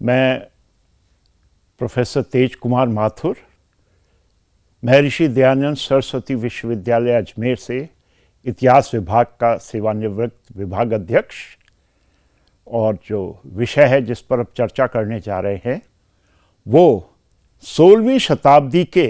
मैं प्रोफेसर तेज कुमार माथुर, महर्षि दयानंद सरस्वती विश्वविद्यालय अजमेर से इतिहास विभाग का सेवानिवृत्त विभाग अध्यक्ष, और जो विषय है जिस पर अब चर्चा करने जा रहे हैं वो 16वीं शताब्दी के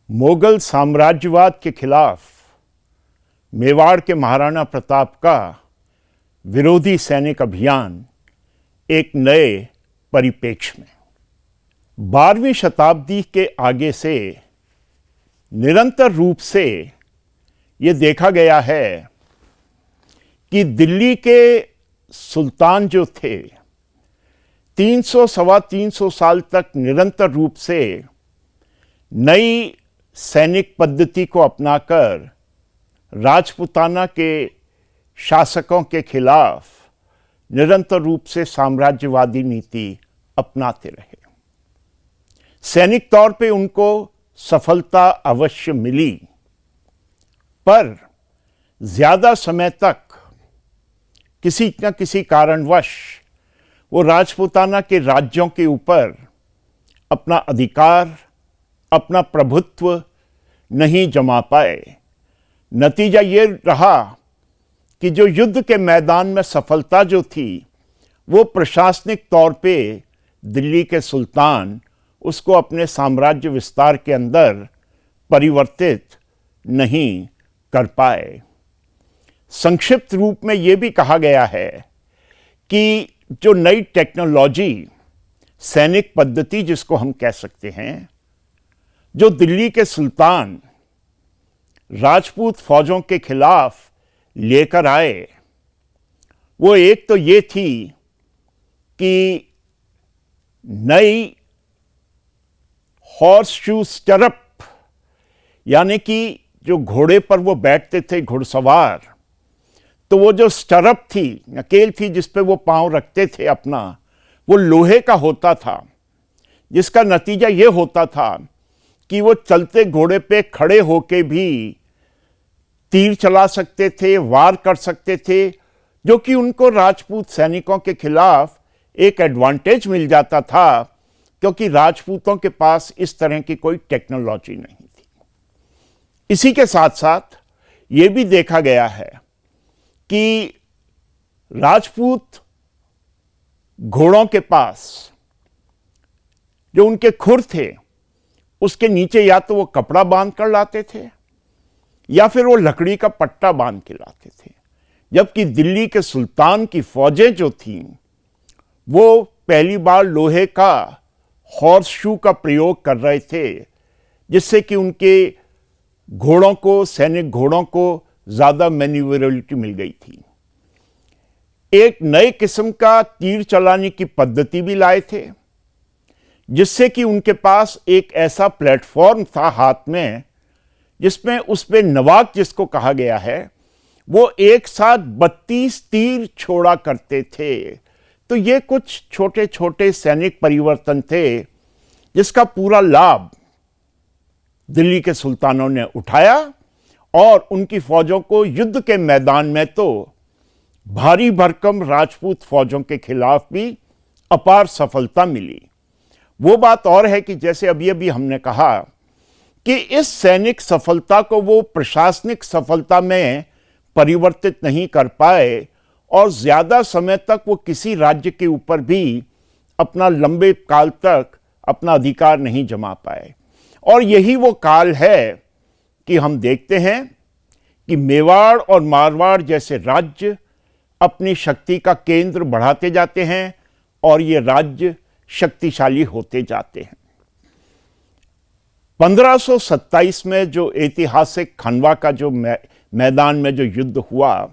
मुगल साम्राज्यवाद के खिलाफ मेवाड़ के महाराणा प्रताप का विरोधी सैनिक अभियान एक नए परिप्रेक्ष्य में। 12वीं शताब्दी के आगे से निरंतर रूप से ये देखा गया है कि दिल्ली के सुल्तान जो थे 300 सवा 300 साल तक निरंतर रूप से नई सैनिक पद्धति को अपनाकर राजपूताना के शासकों के खिलाफ निरंतर रूप से साम्राज्यवादी नीति अपनाते रहे। सैनिक तौर पे उनको सफलता अवश्य मिली, पर ज्यादा समय तक किसी न किसी कारणवश वो राजपूताना के राज्यों के ऊपर अपना अधिकार, अपना प्रभुत्व नहीं जमा पाए। नतीजा ये रहा कि जो युद्ध के मैदान में सफलता जो थी वो प्रशासनिक तौर पे दिल्ली के सुल्तान उसको अपने साम्राज्य विस्तार के अंदर परिवर्तित नहीं कर पाए। संक्षिप्त रूप में ये भी कहा गया है कि जो नई टेक्नोलॉजी, सैनिक पद्धति जिसको हम कह सकते हैं, जो दिल्ली के सुल्तान राजपूत फौजों के खिलाफ लेकर आए, वो एक तो ये थी कि नई हॉर्स शू स्टरप, यानी कि जो घोड़े पर वो बैठते थे घुड़सवार, तो वो जो स्टरप थी, नकेल थी जिस पे वो पांव रखते थे अपना, वो लोहे का होता था, जिसका नतीजा ये होता था कि वो चलते घोड़े पे खड़े होके भी तीर चला सकते थे, वार कर सकते थे, जो कि उनको राजपूत सैनिकों के खिलाफ एक एडवांटेज मिल जाता था, क्योंकि राजपूतों के पास इस तरह की कोई टेक्नोलॉजी नहीं थी। इसी के साथ साथ ये भी देखा गया है कि राजपूत घोड़ों के पास जो उनके खुर थे उसके नीचे या तो वो कपड़ा बांध कर लाते थे या फिर वो लकड़ी का पट्टा बांध के लाते थे, जबकि दिल्ली के सुल्तान की फौजें जो थीं वो पहली बार लोहे का हॉर्स शू का प्रयोग कर रहे थे, जिससे कि उनके घोड़ों को, सैनिक घोड़ों को ज्यादा मैन्यूवरेबिलिटी मिल गई थी। एक नए किस्म का तीर चलाने की पद्धति भी लाए थे, जिससे कि उनके पास एक ऐसा प्लेटफॉर्म था हाथ में जिसमें उस पे नवाक जिसको कहा गया है वो एक साथ 32 तीर छोड़ा करते थे। तो ये कुछ छोटे छोटे सैनिक परिवर्तन थे जिसका पूरा लाभ दिल्ली के सुल्तानों ने उठाया, और उनकी फौजों को युद्ध के मैदान में तो भारी भरकम राजपूत फौजों के खिलाफ भी अपार सफलता मिली। वो बात और है कि जैसे अभी अभी हमने कहा कि इस सैनिक सफलता को वो प्रशासनिक सफलता में परिवर्तित नहीं कर पाए, और ज्यादा समय तक वो किसी राज्य के ऊपर भी अपना लंबे काल तक अपना अधिकार नहीं जमा पाए। और यही वो काल है कि हम देखते हैं कि मेवाड़ और मारवाड़ जैसे राज्य अपनी शक्ति का केंद्र बढ़ाते जाते हैं और ये राज्य शक्तिशाली होते जाते हैं। 1527 में जो ऐतिहासिक खनवा का जो मैदान में जो युद्ध हुआ,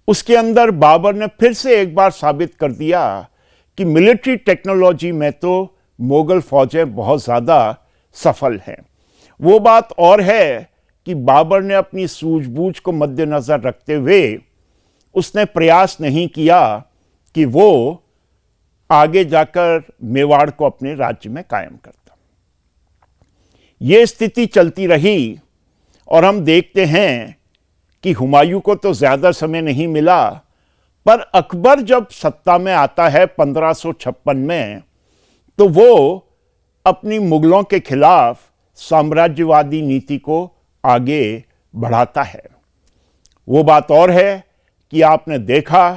उसके अंदर बाबर ने फिर से एक बार साबित कर दिया कि मिलिट्री टेक्नोलॉजी में तो मुगल फौजें बहुत ज़्यादा सफल हैं। वो बात और है कि बाबर ने अपनी सूझबूझ को मद्देनजर रखते हुए उसने प्रयास नहीं किया कि वो आगे जाकर मेवाड़ को अपने राज्य में कायम करता। ये स्थिति चलती रही, और हम देखते हैं कि हुमायूं को तो ज्यादा समय नहीं मिला, पर अकबर जब सत्ता में आता है 1556 में, तो वो अपनी मुगलों के खिलाफ साम्राज्यवादी नीति को आगे बढ़ाता है। वो बात और है कि आपने देखा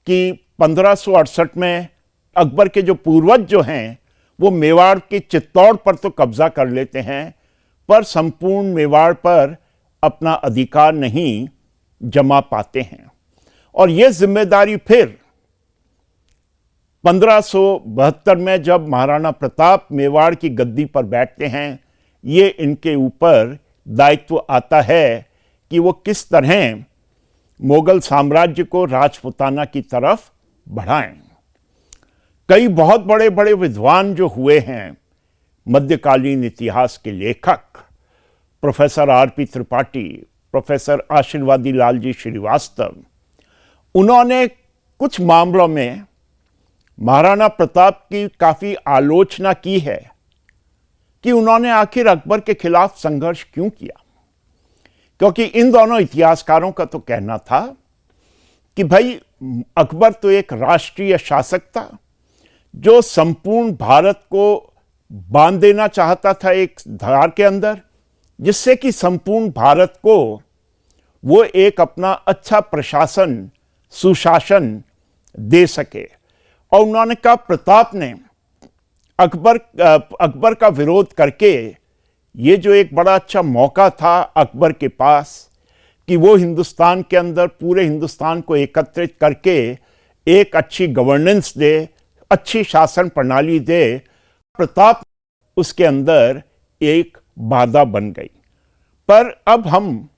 कि 1568 में अकबर के जो पूर्वज जो हैं वो मेवाड़ के चित्तौड़ पर तो कब्जा कर लेते हैं, पर संपूर्ण मेवाड़ पर अपना अधिकार नहीं जमा पाते हैं। और ये जिम्मेदारी फिर 1572 में जब महाराणा प्रताप मेवाड़ की गद्दी पर बैठते हैं, ये इनके ऊपर दायित्व आता है कि वो किस तरह मुगल साम्राज्य को राजपूताना की तरफ बढ़ाएं। कई बहुत बड़े बड़े विद्वान जो हुए हैं, मध्यकालीन इतिहास के लेखक, professor RP. Tripathi, professor आशीर्वादी Lal ji Srivastava, उन्होंने कुछ मामलों में महाराणा प्रताप की काफी आलोचना की है कि उन्होंने आखिर अकबर के खिलाफ संघर्ष क्यों किया। क्योंकि इन दोनों इतिहासकारों का तो कहना था कि भाई अकबर तो एक राष्ट्रीय शासक था जो संपूर्ण भारत को बांध देना चाहता था एक धार के अंदर, जिससे कि संपूर्ण भारत को वो एक अपना अच्छा प्रशासन, सुशासन दे सके। और उन्होंने कहा प्रताप ने अकबर का विरोध करके ये जो एक बड़ा अच्छा मौका था अकबर के पास कि वो हिंदुस्तान के अंदर पूरे हिंदुस्तान को एकत्रित करके एक अच्छी गवर्नेंस दे, अच्छी शासन प्रणाली दे, प्रताप उसके अंदर एक बाधा बन गई। पर अब हम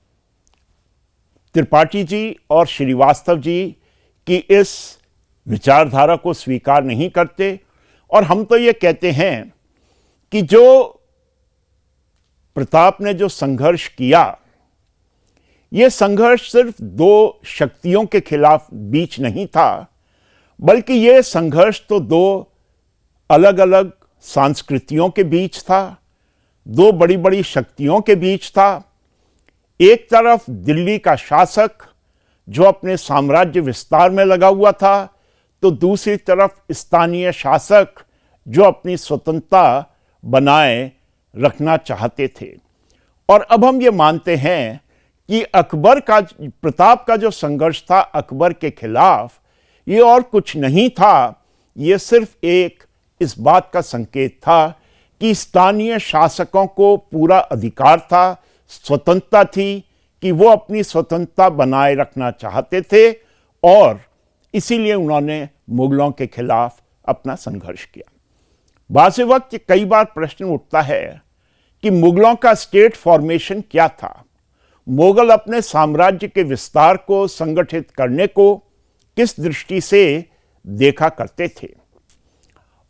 त्रिपाठी जी और श्रीवास्तव जी की इस विचारधारा को स्वीकार नहीं करते, और हम तो ये कहते हैं कि जो प्रताप ने जो संघर्ष किया, यह संघर्ष सिर्फ दो शक्तियों के खिलाफ बीच नहीं था, बल्कि यह संघर्ष तो दो अलग अलग संस्कृतियों के बीच था, दो बड़ी बड़ी शक्तियों के बीच था। एक तरफ दिल्ली का शासक जो अपने साम्राज्य विस्तार में लगा हुआ था, तो दूसरी तरफ स्थानीय शासक जो अपनी स्वतंत्रता बनाए रखना चाहते थे। और अब हम ये मानते हैं कि प्रताप का जो संघर्ष था अकबर के खिलाफ, ये और कुछ नहीं था, ये सिर्फ एक इस बात का संकेत था कि स्थानीय शासकों को पूरा अधिकार था, स्वतंत्रता थी कि वो अपनी स्वतंत्रता बनाए रखना चाहते थे, और इसीलिए उन्होंने मुगलों के खिलाफ अपना संघर्ष किया। बाज़ वक्त कई बार प्रश्न उठता है कि मुगलों का स्टेट फॉर्मेशन क्या था, मुगल अपने साम्राज्य के विस्तार को संगठित करने को किस दृष्टि से देखा करते थे।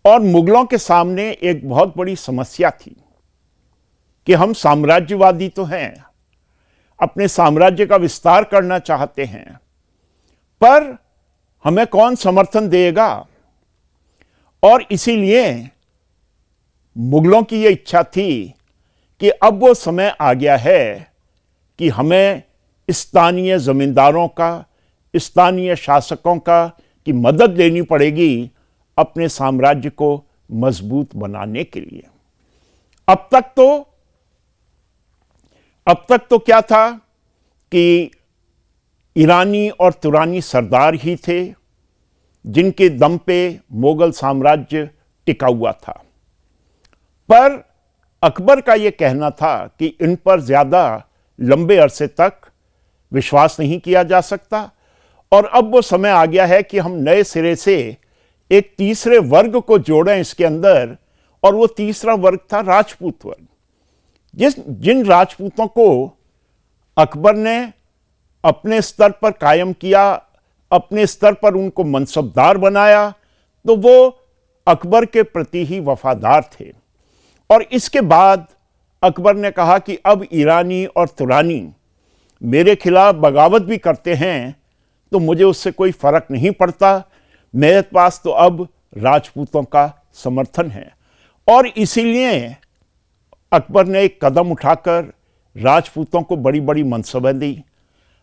और मुगलों के सामने एक बहुत बड़ी समस्या थी कि हम साम्राज्यवादी तो हैं, अपने साम्राज्य का विस्तार करना चाहते हैं, पर हमें कौन समर्थन देगा। और इसीलिए मुगलों की यह इच्छा थी कि अब वो समय आ गया है कि हमें स्थानीय जमींदारों का, स्थानीय शासकों का की मदद लेनी पड़ेगी अपने साम्राज्य को मजबूत बनाने के लिए। अब तक तो क्या था कि ईरानी और तुरानी सरदार ही थे जिनके दम पे मुगल साम्राज्य टिका हुआ था, पर अकबर का यह कहना था कि इन पर ज्यादा लंबे अरसे तक विश्वास नहीं किया जा सकता, और अब वो समय आ गया है कि हम नए सिरे से एक तीसरे वर्ग को जोड़ें इसके अंदर, और वो तीसरा वर्ग था राजपूत वर्ग। जिन राजपूतों को अकबर ने अपने स्तर पर कायम किया, अपने स्तर पर उनको मनसबदार बनाया, तो वो अकबर के प्रति ही वफादार थे। और इसके बाद अकबर ने कहा कि अब ईरानी और तुरानी मेरे खिलाफ बगावत भी करते हैं तो मुझे उससे कोई फर्क नहीं पड़ता, मेरे पास तो अब राजपूतों का समर्थन है। और इसीलिए अकबर ने एक कदम उठाकर राजपूतों को बड़ी बड़ी मनसबें दी।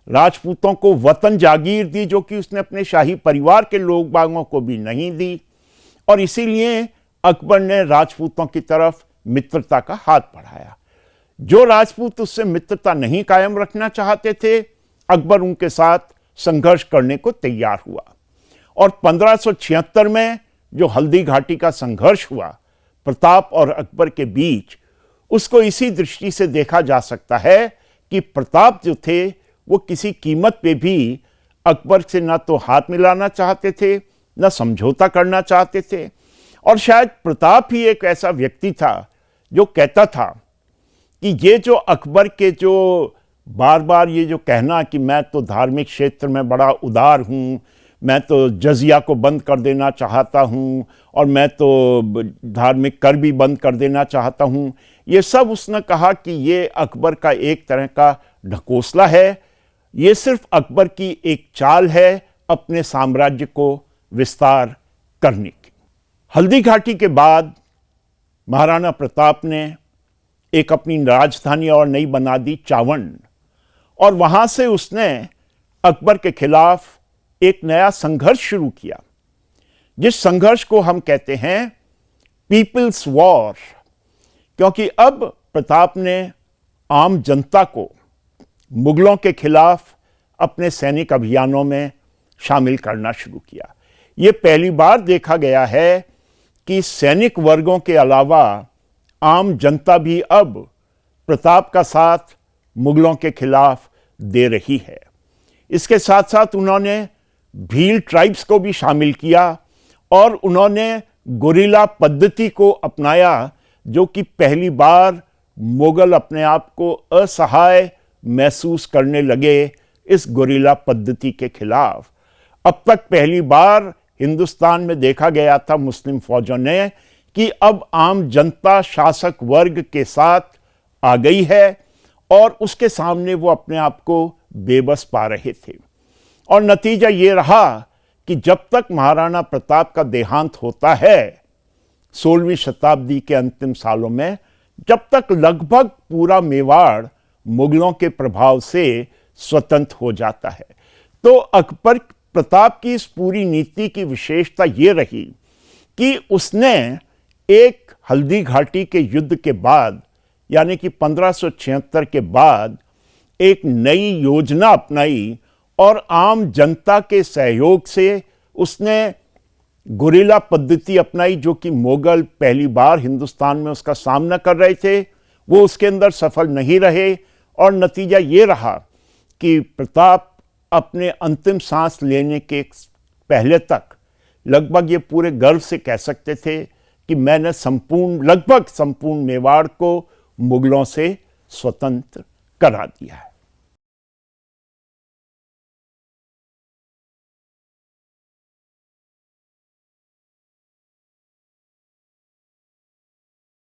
राजपूतों को वतन जागीर दी जो कि उसने अपने शाही परिवार के लोग बागों को भी नहीं दी, और इसीलिए अकबर ने राजपूतों की तरफ मित्रता का हाथ बढ़ाया। जो राजपूत उससे मित्रता नहीं कायम रखना चाहते थे, अकबर उनके साथ संघर्ष करने को तैयार हुआ। और 1576 में जो हल्दी घाटी का संघर्ष हुआ प्रताप और अकबर के बीच, उसको इसी दृष्टि से देखा जा सकता है कि प्रताप जो थे वो किसी कीमत पे भी अकबर से ना तो हाथ मिलाना चाहते थे, ना समझौता करना चाहते थे। और शायद प्रताप ही एक ऐसा व्यक्ति था जो कहता था कि ये जो अकबर के जो बार बार ये जो कहना कि मैं तो धार्मिक क्षेत्र में बड़ा उदार हूँ, मैं तो जजिया को बंद कर देना चाहता हूँ, और मैं तो धार्मिक कर भी बंद कर देना चाहता हूँ, ये सब उसने कहा कि ये अकबर का एक तरह का ढकोसला है। ये सिर्फ अकबर की एक चाल है अपने साम्राज्य को विस्तार करने की। हल्दी घाटी के बाद महाराणा प्रताप ने एक अपनी राजधानी और नई बना दी चावंड, और वहां से उसने अकबर के खिलाफ एक नया संघर्ष शुरू किया, जिस संघर्ष को हम कहते हैं पीपल्स वॉर, क्योंकि अब प्रताप ने आम जनता को मुगलों के खिलाफ अपने सैनिक अभियानों में शामिल करना शुरू किया। यह पहली बार देखा गया है कि सैनिक वर्गों के अलावा आम जनता भी अब प्रताप का साथ मुगलों के खिलाफ दे रही है। इसके साथ साथ उन्होंने भील ट्राइब्स को भी शामिल किया, और उन्होंने गुरिल्ला पद्धति को अपनाया, जो कि पहली बार मुगल अपने आप को असहाय महसूस करने लगे इस गुरिल्ला पद्धति के खिलाफ। अब तक पहली बार हिंदुस्तान में देखा गया था मुस्लिम फौजों ने कि अब आम जनता शासक वर्ग के साथ आ गई है, और उसके सामने वो अपने आप को बेबस पा रहे थे। और नतीजा ये रहा कि जब तक महाराणा प्रताप का देहांत होता है 16वीं शताब्दी के अंतिम सालों में, जब तक लगभग पूरा मेवाड़ मुगलों के प्रभाव से स्वतंत्र हो जाता है। तो अकबर प्रताप की इस पूरी नीति की विशेषता ये रही कि उसने एक हल्दी घाटी के युद्ध के बाद, यानी कि 1576 के बाद, एक नई योजना अपनाई, और आम जनता के सहयोग से उसने गुरिल्ला पद्धति अपनाई, जो कि मुगल पहली बार हिंदुस्तान में उसका सामना कर रहे थे। वो उसके अंदर सफल नहीं रहे, और नतीजा ये रहा कि प्रताप अपने अंतिम सांस लेने के पहले तक लगभग ये पूरे गर्व से कह सकते थे कि मैंने लगभग संपूर्ण मेवाड़ को मुगलों से स्वतंत्र करा दिया है।